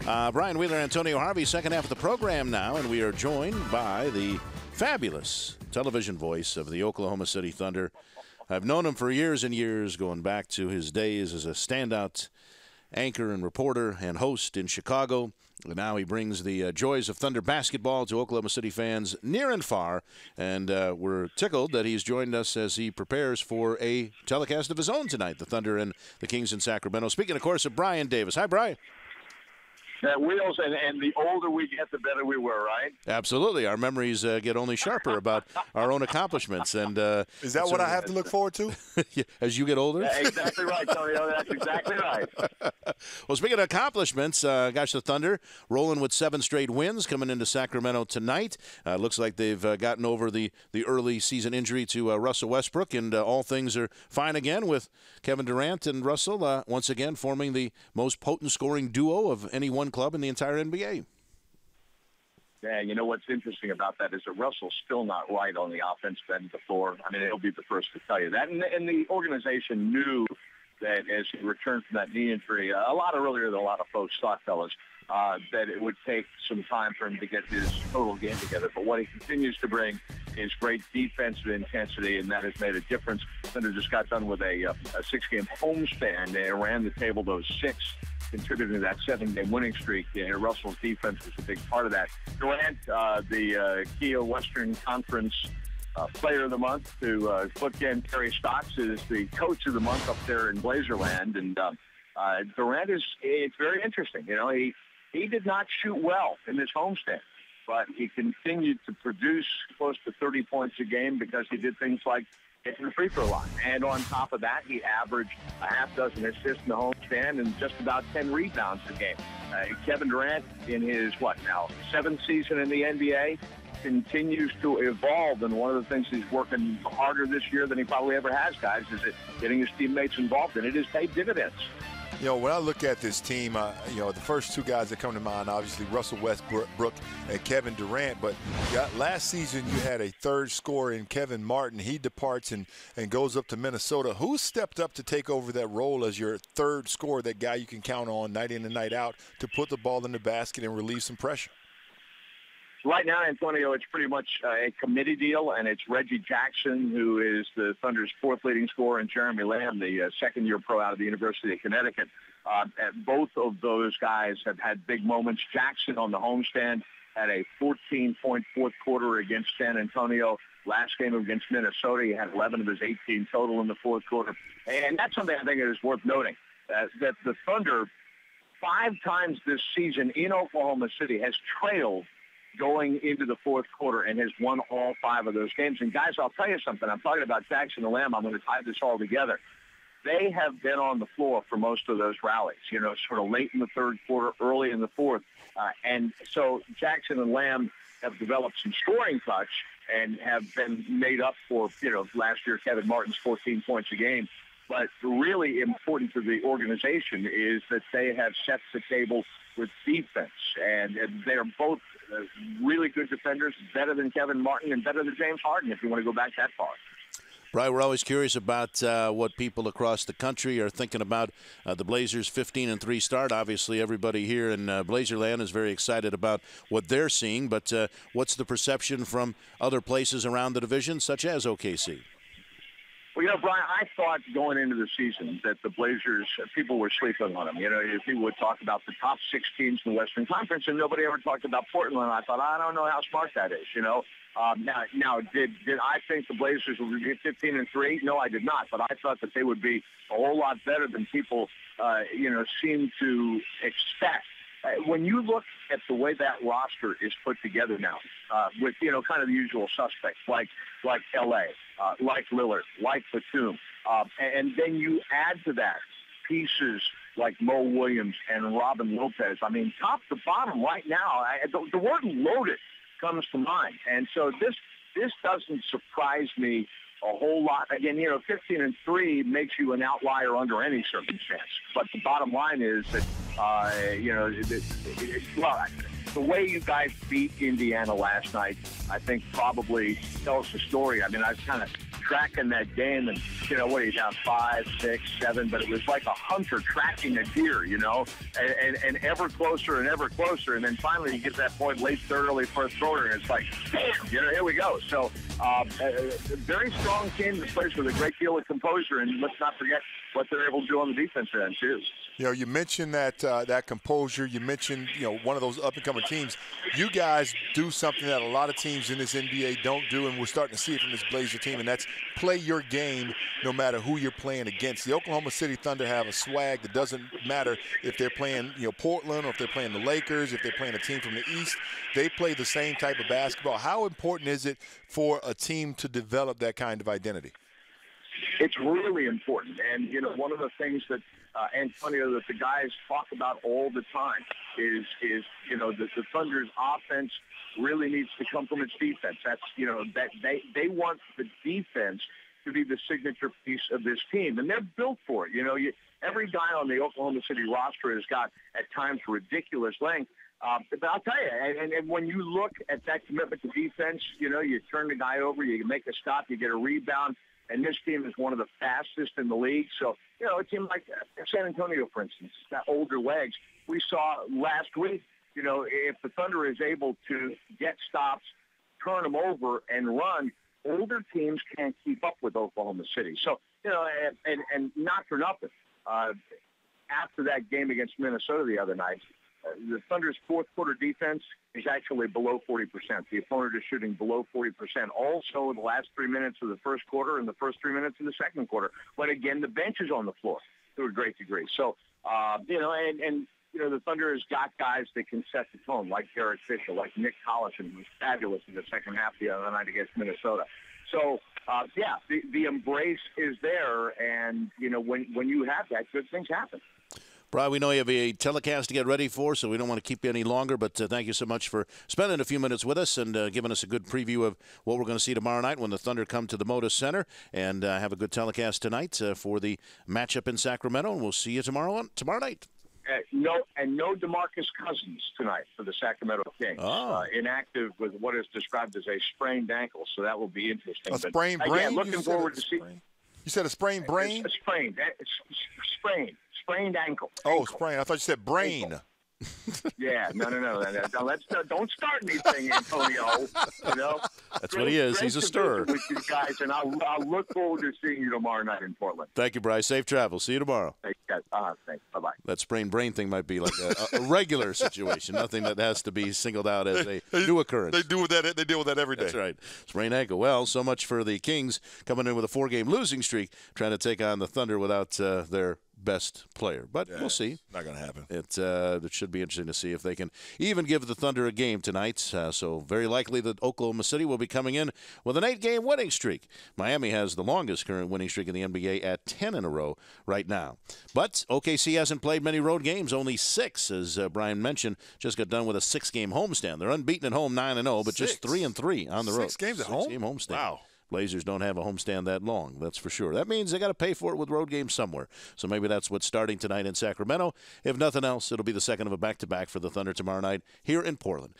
Brian Wheeler, Antonio Harvey, second half of the program now, and we are joined by the fabulous television voice of the Oklahoma City Thunder. I've known him for years and years, going back to his days as a standout anchor and reporter and host in Chicago. And now he brings the joys of Thunder basketball to Oklahoma City fans near and far. And we're tickled that he's joined us as he prepares for a telecast of his own tonight, the Thunder and the Kings in Sacramento. Speaking, of course, of Brian Davis. Hi, Brian. Wheels, and the older we get, the better we were, right? Absolutely. Our memories get only sharper about our own accomplishments. And is that what I have to look forward to? As you get older? Yeah, exactly right, Tonio. That's exactly right. Well, speaking of accomplishments, the Thunder rolling with 7 straight wins coming into Sacramento tonight. Looks like they've gotten over the early season injury to Russell Westbrook, and all things are fine again with Kevin Durant and Russell once again forming the most potent scoring duo of any one club in the entire NBA. Yeah, you know what's interesting about that is that Russell's still not right on the offensive end of the floor. I mean, he'll be the first to tell you that. And the organization knew that as he returned from that knee injury, a lot earlier than a lot of folks thought, fellas, that it would take some time for him to get his total game together. But what he continues to bring is great defensive intensity, and that has made a difference. Thunder just got done with a 6-game homestand. They ran the table those 6, contributing to that 7-game winning streak. Russell's defense was a big part of that. Durant, the Kia Western Conference Player of the Month, to bookend Terry Stotts, is the Coach of the Month up there in Blazerland. And Durant it's very interesting. You know, he did not shoot well in this homestand, but he continued to produce close to 30 points a game because he did things like getting the free throw line. And on top of that, he averaged a half dozen assists in the homestand and just about 10 rebounds a game. Kevin Durant, in his, 7th season in the NBA, continues to evolve. And one of the things he's working harder this year than he probably ever has, guys, is getting his teammates involved. And it has paid dividends. You know, when I look at this team, the first 2 guys that come to mind, obviously Russell Westbrook and Kevin Durant. But last season you had a third scorer in Kevin Martin. He departs and goes up to Minnesota. Who stepped up to take over that role as your third scorer, that guy you can count on night in and night out to put the ball in the basket and relieve some pressure? Right now, Antonio, it's pretty much a committee deal, and it's Reggie Jackson, who is the Thunder's 4th leading scorer, and Jeremy Lamb, the second-year pro out of the University of Connecticut. Both of those guys have had big moments. Jackson on the homestand had a 14-point fourth quarter against San Antonio. Last game against Minnesota, he had 11 of his 18 total in the fourth quarter. And that's something I think is worth noting, that the Thunder 5 times this season in Oklahoma City has trailed going into the fourth quarter and has won all 5 of those games. And, guys, I'll tell you something. I'm talking about Jackson and Lamb. I'm going to tie this all together. They have been on the floor for most of those rallies, sort of late in the third quarter, early in the fourth. And so Jackson and Lamb have developed some scoring touch and have been made up for, last year Kevin Martin's 14 points a game. But really important to the organization is that they have set the table with defense. And they're both really good defenders, better than Kevin Martin and better than James Harden, if you want to go back that far. Brian, we're always curious about what people across the country are thinking about the Blazers' 15-3 start. Obviously, everybody here in Blazerland is very excited about what they're seeing. But what's the perception from other places around the division, such as OKC? Well, Brian, I thought going into the season that the Blazers, people were sleeping on them. People would talk about the top 6 teams in the Western Conference, and nobody ever talked about Portland. I thought, I don't know how smart that is, Now, did I think the Blazers would be 15-3? No, I did not. But I thought that they would be a whole lot better than people, seem to expect. When you look at the way that roster is put together now, with kind of the usual suspects like L.A., like Lillard, like Batum, and then you add to that pieces like Mo Williams and Robin Lopez. I mean, top to bottom right now, the word loaded comes to mind, and so this doesn't surprise me a whole lot. Again, 15-3 makes you an outlier under any circumstance. But the bottom line is that, the way you guys beat Indiana last night, I think probably tells the story. I mean, I've kind of tracking that game, and what are you down 5, 6, 7? But it was like a hunter tracking a deer, and ever closer and ever closer. And then finally, you get to that point late third, early first quarter, and it's like, bam, here we go. So a very strong team that plays with a great deal of composure, and let's not forget what they're able to do on the defensive end too. You mentioned that composure. You mentioned one of those up-and-coming teams. You guys do something that a lot of teams in this NBA don't do, and we're starting to see it from this Blazer team, and that's play your game no matter who you're playing against. The Oklahoma City Thunder have a swag that doesn't matter if they're playing Portland or if they're playing the Lakers, if they're playing a team from the East. They play the same type of basketball. How important is it for a team to develop that kind of identity? It's really important. And, one of the things that Antonio, that the guys talk about all the time is the Thunder's offense really needs to come from its defense. That's, that they want the defense to be the signature piece of this team, and they're built for it. Every guy on the Oklahoma City roster has got, at times, ridiculous length. But I'll tell you, and when you look at that commitment to defense, you turn the guy over, you make a stop, you get a rebound, and this team is one of the fastest in the league. So, a team like San Antonio, for instance, got older legs. We saw last week, if the Thunder is able to get stops, turn them over, and run, older teams can't keep up with Oklahoma City. So, and not for nothing, after that game against Minnesota the other night, the Thunder's fourth quarter defense is actually below 40%. The opponent is shooting below 40%. Also, in the last 3 minutes of the first quarter and the first 3 minutes of the second quarter. But again, the bench is on the floor to a great degree. So, the Thunder has got guys that can set the tone, like Derek Fisher, like Nick Collison, who was fabulous in the second half the other night against Minnesota. So, the embrace is there, and when you have that, good things happen. Brian, we know you have a telecast to get ready for, so we don't want to keep you any longer, but thank you so much for spending a few minutes with us and giving us a good preview of what we're going to see tomorrow night when the Thunder come to the Moda Center, and have a good telecast tonight for the matchup in Sacramento, and we'll see you tomorrow night. No DeMarcus Cousins tonight for the Sacramento Kings. Inactive with what is described as a sprained ankle, so that will be interesting. A sprained brain? Looking forward to see. You said a sprained brain? A sprained. Sprained ankle. Oh, sprained. I thought you said brain. Yeah, no. Don't start anything, Antonio. That's what he is. He's a stirrer. With you guys, and I'll look forward to seeing you tomorrow night in Portland. Thank you, Bryce. Safe travel. See you tomorrow. Thanks, guys. Thanks. Bye-bye. That sprained brain thing might be like a regular situation. Nothing that has to be singled out as a new occurrence. They deal with that every day. That's right. Sprained ankle. Well, so much for the Kings coming in with a 4-game losing streak, trying to take on the Thunder without their best player. But we'll see. Not going to happen. It should be interesting to see if they can even give the Thunder a game tonight. So very likely that Oklahoma City will be coming in with an 8-game winning streak. Miami has the longest current winning streak in the NBA at 10 in a row right now. But OKC hasn't played many road games, only 6, as Brian mentioned. Just got done with a 6-game homestand. They're unbeaten at home, 9-0, but just 3-3 on the road. 6 games at home? 6-game homestand. Wow. Blazers don't have a homestand that long, that's for sure. That means they got to pay for it with road games somewhere. So maybe that's what's starting tonight in Sacramento. If nothing else, it'll be the second of a back-to-back for the Thunder tomorrow night here in Portland.